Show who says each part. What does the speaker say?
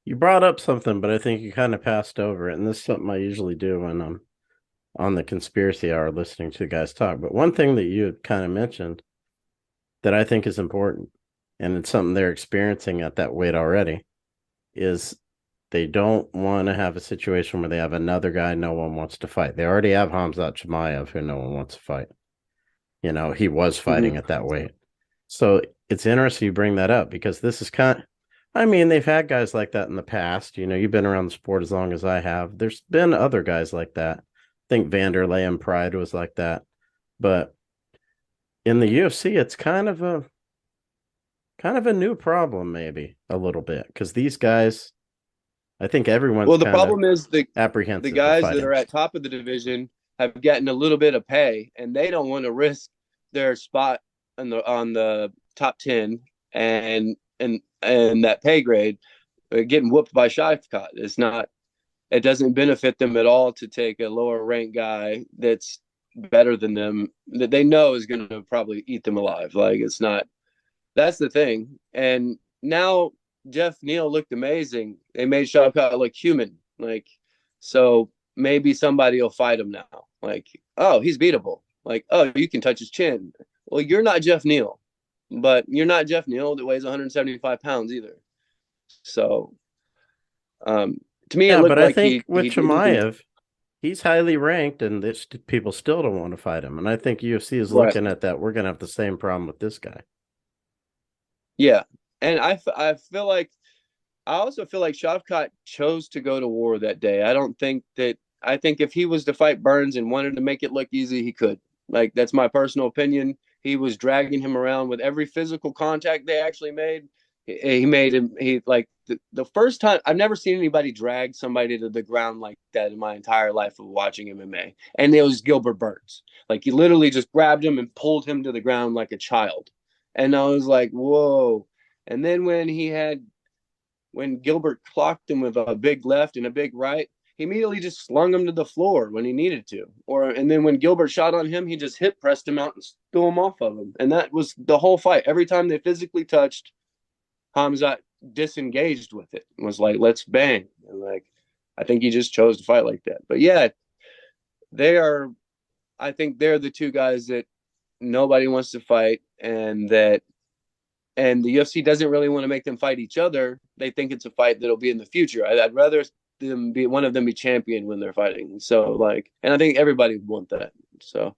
Speaker 1: You brought up something, but I think you kind of passed over it. And this is something I usually do when I'm on the conspiracy hour listening to guys talk. But one thing that you had kind of mentioned that I think is important, and it's something they're experiencing at that weight already, is they don't want to have a situation where they have another guy no one wants to fight. They already have Khamzat Chimaev, who no one wants to fight. He was fighting
Speaker 2: Mhm.
Speaker 1: at that weight. So it's interesting you bring that up because this is I mean, they've had guys like that in the past. You've been around the sport as long as I have. There's been other guys like that. I think Vanderlei and Pride was like that. But in the UFC, it's kind of a new problem, maybe a little bit, because these guys, I think everyone's
Speaker 2: Well, the
Speaker 1: kind of
Speaker 2: problem is the
Speaker 1: apprehensive of
Speaker 2: guys that
Speaker 1: fighting.
Speaker 2: are at top of the division have gotten a little bit of pay, and they don't want to risk their spot on the top 10 and that pay grade getting whooped by Shifcott. It doesn't benefit them at all to take a lower ranked guy that's better than them that they know is going to probably eat them alive. Like it's not. That's the thing. And now Jeff Neal looked amazing. They made Shawcott look human. Like, so maybe somebody will fight him now. Like, oh, he's beatable. Like, oh, you can touch his chin. Well, you're not Jeff Neal, but you're not Jeff Neal that weighs 175 pounds either. So, um, to me, it
Speaker 1: Yeah, but
Speaker 2: looked
Speaker 1: I
Speaker 2: like
Speaker 1: think with
Speaker 2: he didn't.
Speaker 1: Chimaev, he's highly ranked, and people still don't want to fight him. And I think UFC is
Speaker 2: Right.
Speaker 1: looking at that. We're going to have the same problem with this guy.
Speaker 2: Yeah. And I feel like I also feel like Shavkat chose to go to war that day. I think if he was to fight Burns and wanted to make it look easy, he could. Like that's my personal opinion. He was dragging him around with every physical contact they actually made. He made him. He like the first time I've never seen anybody drag somebody to the ground like that in my entire life of watching MMA. And it was Gilbert Burns. Like he literally just grabbed him and pulled him to the ground like a child. And I was like, whoa. And then when Gilbert clocked him with a big left and a big right, he immediately just slung him to the floor when he needed to. And then when Gilbert shot on him, he just hip pressed him out and threw him off of him. And that was the whole fight. Every time they physically touched, Hamzat disengaged with it and was like, let's bang. And like I think he just chose to fight like that. But yeah, they are I think they're the two guys that nobody wants to fight and the UFC doesn't really want to make them fight each other. They think it's a fight that'll be in the future. I'd rather them be one of them be champion when they're fighting. So like, and I think everybody would want that. So